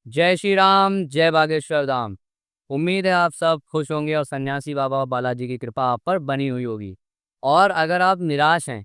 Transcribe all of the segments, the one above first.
जय श्री राम, जय बागेश्वर धाम। उम्मीद है आप सब खुश होंगे और सन्यासी बाबा बालाजी की कृपा आप पर बनी हुई होगी। और अगर आप निराश हैं,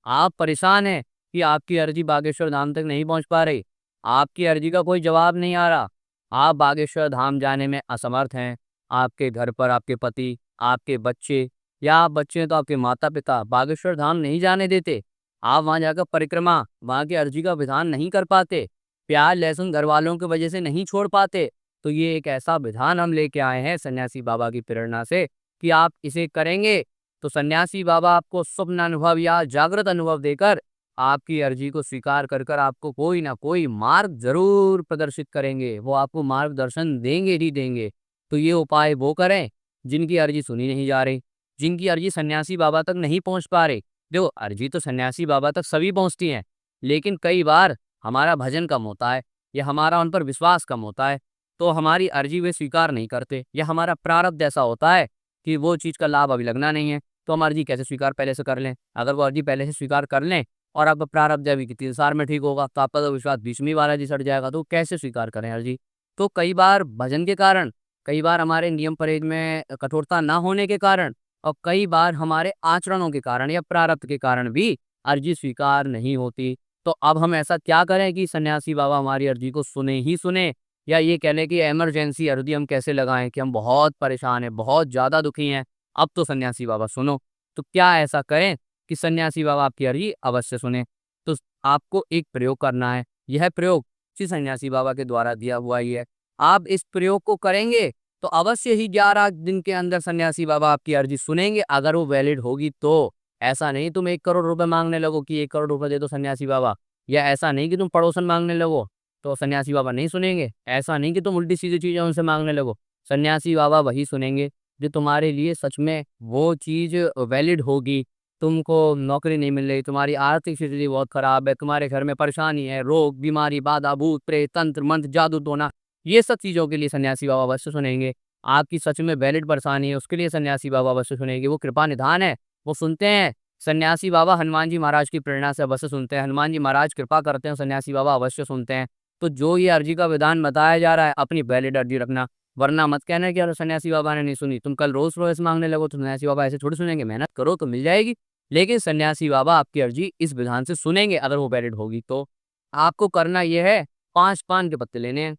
आप परेशान हैं कि आपकी अर्जी बागेश्वर धाम तक नहीं पहुंच पा रही, आपकी अर्जी का कोई जवाब नहीं आ रहा, आप बागेश्वर धाम जाने में असमर्थ हैं, आपके घर पर आपके पति, आपके बच्चे या आप बच्चे हैं तो आपके माता पिता बागेश्वर धाम नहीं जाने देते, आप वहां जाकर परिक्रमा, वहां की अर्जी का विधान नहीं कर पाते, प्याज लहसुन घर वालों की वजह से नहीं छोड़ पाते, तो ये एक ऐसा विधान हम लेके आए हैं सन्यासी बाबा की प्रेरणा से कि आप इसे करेंगे तो सन्यासी बाबा आपको स्वप्न अनुभव या जागृत अनुभव देकर आपकी अर्जी को स्वीकार कर कर आपको कोई ना कोई मार्ग जरूर प्रदर्शित करेंगे। वो आपको मार्गदर्शन देंगे ही देंगे। तो ये उपाय वो करें जिनकी अर्जी सुनी नहीं जा रही, जिनकी अर्जी सन्यासी बाबा तक नहीं पहुंच पा रही। देखो, अर्जी तो सन्यासी बाबा तक सभी पहुंचती हैं, लेकिन कई बार हमारा भजन कम होता है या हमारा उन पर विश्वास कम होता है, तो हमारी अर्जी वे स्वीकार नहीं करते, या हमारा प्रारब्ध ऐसा होता है कि वो चीज़ का लाभ अभी लगना नहीं है, तो हम अर्जी कैसे स्वीकार पहले से कर लें। अगर वो अर्जी पहले से स्वीकार कर लें और आपका प्रारब्ध अभी कि 3 साल में ठीक होगा, तो आपका तो विश्वास बीच में ही बालाजी सट जाएगा, तो वो कैसे स्वीकार करें अर्जी। तो कई बार भजन के कारण, कई बार हमारे नियम परहेज में कठोरता ना होने के कारण, और कई बार हमारे आचरणों के कारण या प्रारब्ध के कारण भी अर्जी स्वीकार नहीं होती। तो अब हम ऐसा क्या करें कि सन्यासी बाबा हमारी अर्जी को सुने ही सुने, या ये कह लें कि इमरजेंसी अर्जी हम कैसे लगाएं कि हम बहुत परेशान हैं, बहुत ज़्यादा दुखी हैं, अब तो सन्यासी बाबा सुनो। तो क्या ऐसा करें कि सन्यासी बाबा आपकी अर्जी अवश्य सुने। तो आपको एक प्रयोग करना है। यह प्रयोग श्री सन्यासी बाबा के द्वारा दिया हुआ ही है। आप इस प्रयोग को करेंगे तो अवश्य ही 11 दिन के अंदर सन्यासी बाबा आपकी अर्जी सुनेंगे, अगर वो वैलिड होगी तो। ऐसा नहीं तुम 1 करोड़ रुपए मांगने लगो कि 1 करोड़ रुपए दे दो सन्यासी बाबा, या ऐसा नहीं कि तुम पड़ोसन मांगने लगो तो सन्यासी बाबा नहीं सुनेंगे, ऐसा नहीं कि तुम उल्टी सीधी चीजें उनसे मांगने लगो। सन्यासी बाबा वही सुनेंगे जो तुम्हारे लिए सच में वो चीज वैलिड होगी। तुमको नौकरी नहीं मिल रही, तुम्हारी आर्थिक स्थिति बहुत खराब है, तुम्हारे घर में परेशानी है, रोग बीमारी बाधा भूत प्रेत तंत्र मंत्र जादू टोना, ये सब चीजों के लिए सन्यासी बाबा अवश्य सुनेंगे। आपकी सच में वैलिड परेशानी है, उसके लिए सन्यासी बाबा अवश्य सुनेंगे। वो कृपा निधान है, वो सुनते हैं। सन्यासी बाबा हनुमान जी महाराज की प्रेरणा से अवश्य सुनते हैं, हनुमान जी महाराज कृपा करते हैं, सन्यासी बाबा अवश्य सुनते हैं। तो जो ये अर्जी का विधान बताया जा रहा है, अपनी वैलिड अर्जी रखना, वरना मत कहना कि यार सन्यासी बाबा ने नहीं सुनी, तुम कल रोज रोज मांगने लगो तो सन्यासी बाबा ऐसे थोड़ी सुनेंगे। मेहनत करो तो मिल जाएगी, लेकिन सन्यासी बाबा आपकी अर्जी इस विधान से सुनेंगे अगर वो वैलिड होगी तो। आपको करना यह है, 5 पान के पत्ते लेने हैं,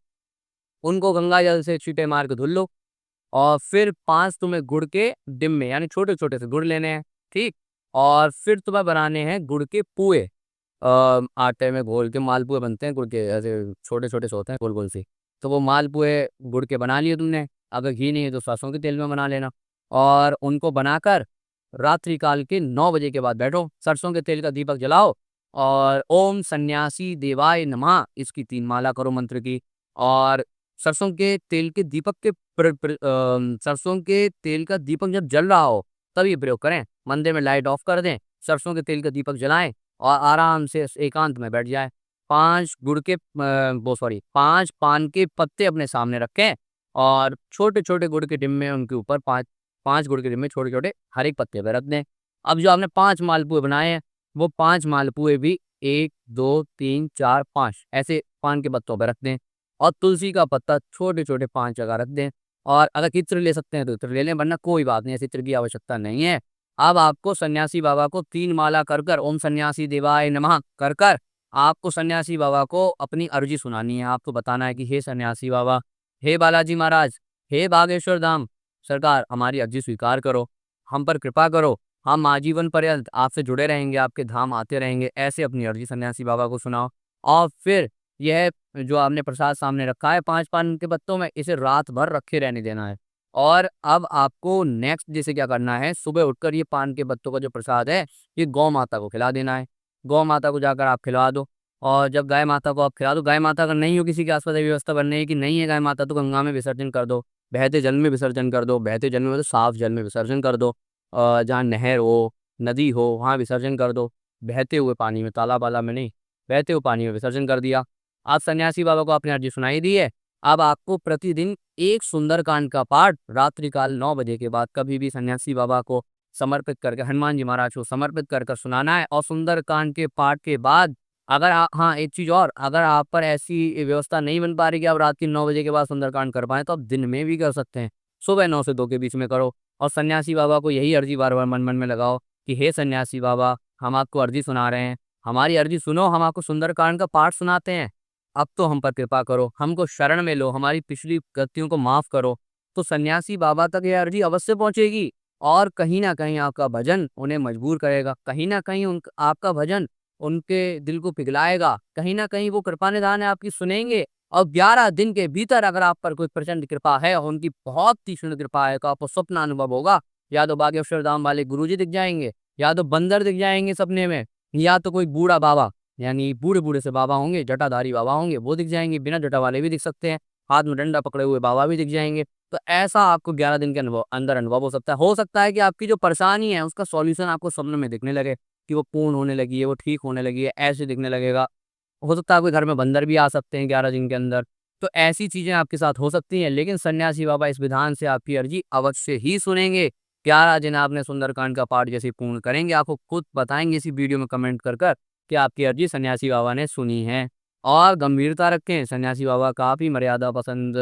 उनको गंगा जल से छींटे मार के धुल लो, और फिर 5 तुम्हें गुड़ के डिम्बे यानी छोटे छोटे से गुड़ लेने हैं, ठीक। और फिर तुम्हें बनाने हैं गुड़ के पुए। आटे में घोल के मालपुए बनते हैं गुड़ के, ऐसे छोटे छोटे से होते हैं, गोल गोल से। तो वो मालपुए गुड़ के बना लिए तुमने, अगर घी नहीं है तो सरसों के तेल में बना लेना। और उनको बनाकर रात्रि काल के 9 बजे के बाद बैठो, सरसों के तेल का दीपक जलाओ, और ओम सन्यासी देवाय नमः इसकी 3 माला करो मंत्र की। और सरसों के तेल के दीपक के सरसों के तेल का दीपक जब जल रहा हो तब ये प्रयोग करें। मंदिर में लाइट ऑफ कर दें, सरसों के तेल का दीपक जलाएं और आराम से एकांत में बैठ जाएं। 5 पान के पत्ते अपने सामने रखें, और छोटे छोटे गुड़ के डिब्बे उनके ऊपर 5 गुड़ के डिब्बे छोटे छोटे हर एक पत्ते पे रख दें। अब जो आपने 5 मालपुए बनाए हैं, वो 5 मालपुए भी 1 2 3 4 5 ऐसे पान के पत्तों पे रख दें, और तुलसी का पत्ता छोटे छोटे 5 जगह रख दें। और अगर इत्र ले सकते हैं तो इत्र ले लें, वरना कोई बात नहीं, ऐसे इत्र की आवश्यकता नहीं है। अब आपको सन्यासी बाबा को 3 माला कर कर ओम सन्यासी देवाय नमः कर कर आपको सन्यासी बाबा को अपनी अर्जी सुनानी है। आपको बताना है कि हे सन्यासी बाबा, हे बालाजी महाराज, हे बागेश्वर धाम सरकार, हमारी अर्जी स्वीकार करो, हम पर कृपा करो, हम आजीवन पर्यंत आपसे जुड़े रहेंगे, आपके धाम आते रहेंगे। ऐसे अपनी अर्जी सन्यासी बाबा को सुनाओ। और फिर यह जो आपने प्रसाद सामने रखा है 5 पान के पत्तों में, इसे रात भर रखे रहने देना है। और अब आपको नेक्स्ट डे से क्या करना है, सुबह उठकर ये पान के पत्तों का जो प्रसाद है, ये गौ माता को खिला देना है। गौ माता को जाकर आप खिला दो। और जब गाय माता को आप खिला दो, गाय माता अगर नहीं हो, किसी के आसपास व्यवस्था बनने की नहीं है गाय माता, तो गंगा में विसर्जन कर दो, बहते जल में विसर्जन कर दो, बहते जल में मतलब साफ जल में विसर्जन कर दो। जहाँ नहर हो, नदी हो, वहाँ विसर्जन कर दो। बहते हुए पानी में, तालाब वाला में नहीं, बहते हुए पानी में विसर्जन कर दिया। आप सन्यासी बाबा को आपने अर्जी सुनाई दी है। अब आपको प्रतिदिन एक सुंदरकांड का पाठ रात्रिकाल 9 बजे के बाद कभी भी सन्यासी बाबा को समर्पित करके, हनुमान जी महाराज को समर्पित कर कर सुनाना है। और सुंदरकांड के पाठ के बाद हाँ, एक चीज़ और, अगर आप पर ऐसी व्यवस्था नहीं बन पा रही कि आप रात के 9 बजे के बाद सुंदरकांड कर पाएँ, तो आप दिन में भी कर सकते हैं। सुबह 9 से 2 के बीच में करो और सन्यासी बाबा को यही अर्ज़ी बार-बार मन-मन में लगाओ कि हे सन्यासी बाबा, हम आपको अर्ज़ी सुना रहे हैं, हमारी अर्ज़ी सुनो, हम आपको सुंदरकांड का पाठ सुनाते हैं। अब तो हम पर कृपा करो, हमको शरण में लो, हमारी पिछली गलतियों को माफ़ करो। तो सन्यासी बाबा तक ये अर्ज़ी अवश्य पहुँचेगी और कहीं न कहीं आपका भजन उन्हें मजबूर करेगा। कहीं न कहीं उन आपका भजन उनके दिल को पिघलाएगा। कहीं न कहीं वो कृपा निधान है आपकी सुनेंगे और 11 दिन के भीतर अगर आप पर कोई प्रचंड कृपा है और उनकी बहुत तीक्ष्ण कृपा है, तो आपको स्वप्न अनुभव होगा। या तो बागेश्वर धाम वाले गुरुजी दिख जाएँगे, या तो बंदर दिख जाएँगे सपने में, या तो कोई बूढ़ा बाबा, यानी बूढ़े-बूढ़े से बाबा होंगे, जटाधारी बाबा होंगे, वो दिख जाएँगे, बिना जटा वाले भी दिख सकते हैं, हाथ में डंडा पकड़े हुए बाबा भी दिख जाएँगे। तो ऐसा आपको 11 दिन के अंदर अनुभव हो सकता है। हो सकता है कि आपकी जो परेशानी है, उसका सॉल्यूशन आपको स्वप्न में दिखने लगे कि वो पूर्ण होने लगी है, वो ठीक होने लगी है, ऐसे दिखने लगेगा। हो सकता है आपके घर में बंदर भी आ सकते हैं 11 दिन के अंदर। तो ऐसी चीज़ें आपके साथ हो सकती हैं, लेकिन सन्यासी बाबा इस विधान से आपकी अर्ज़ी अवश्य ही सुनेंगे। 11 दिन आपने सुंदरकांड का पाठ जैसे पूर्ण करेंगे, आपको खुद बताएँगे इसी वीडियो में कमेंट कर कर कि आपकी अर्ज़ी सन्यासी बाबा ने सुनी है। और गंभीरता रखें, सन्यासी बाबा काफ़ी मर्यादा पसंद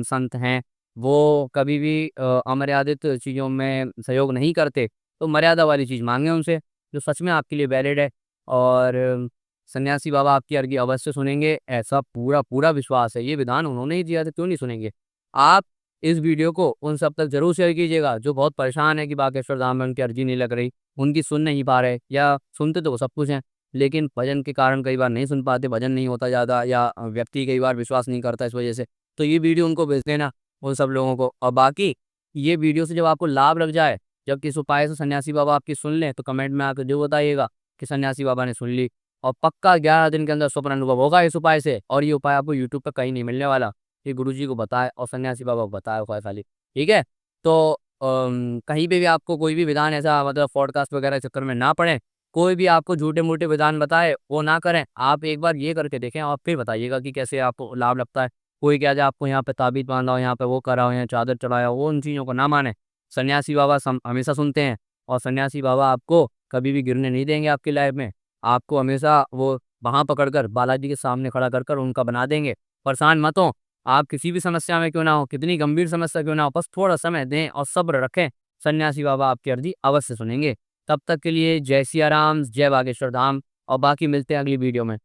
संत हैं। वो कभी भी अमर्यादित चीज़ों में सहयोग नहीं करते, तो मर्यादा वाली चीज़ माँगे उनसे, जो सच में आपके लिए वैलिड है। और सन्यासी बाबा आपकी अर्ज़ी अवश्य सुनेंगे, ऐसा पूरा विश्वास है। ये विधान उन्होंने ही दिया था, क्यों नहीं सुनेंगे? आप इस वीडियो को उन सब तक ज़रूर शेयर कीजिएगा, जो बहुत परेशान है कि बागेश्वर धाम में उनकी अर्ज़ी नहीं लग रही, उनकी सुन नहीं पा रहे, या सुनते तो वो सब कुछ हैं, लेकिन भजन के कारण कई बार नहीं सुन पाते, भजन नहीं होता ज़्यादा, या व्यक्ति कई बार विश्वास नहीं करता इस वजह से। तो ये वीडियो उनको भेज देना, उन सब लोगों को। और बाकी ये वीडियो से जब आपको लाभ लग जाए, जब किस उपाय से सन्यासी बाबा आपकी सुन लें, तो कमेंट में आके ज़रूर बताइएगा कि सन्यासी बाबा ने सुन ली। और पक्का 11 दिन के अंदर स्वप्न अनुभव होगा इस उपाय से, और ये उपाय आपको यूट्यूब पे कहीं नहीं मिलने वाला। ये गुरुजी को बताएँ और सन्यासी बाबा को बताया हुआ है खाली, ठीक है? तो कहीं पे भी आपको कोई भी विधान ऐसा, मतलब पॉडकास्ट वगैरह के चक्कर में ना पड़ें, कोई भी आपको झूठे-मूठे विधान बताए, वो ना करें। आप एक बार ये करके देखें और फिर बताइएगा कि कैसे आपको लाभ लगता है। कोई कह दे आपको यहाँ पे ताबीज़ बाँधा हो, यहाँ पे वो करा हो, यहाँ चादर चढ़ाया हो, वो उन चीज़ों को ना मानें। सन्यासी बाबा हमेशा सुनते हैं, और सन्यासी बाबा आपको कभी भी गिरने नहीं देंगे आपकी लाइफ में। आपको हमेशा वो बाँह पकड़कर बालाजी के सामने खड़ा कर कर उनका बना देंगे। परेशान मत हों, आप किसी भी समस्या में क्यों ना हो, कितनी गंभीर समस्या क्यों ना हो, बस थोड़ा समय दें और सब्र रखें। सन्यासी बाबा आपकी अर्ज़ी अवश्य सुनेंगे। तब तक के लिए जय सिया राम, जय बागेश्वर धाम, और बाकी मिलते हैं अगली वीडियो में।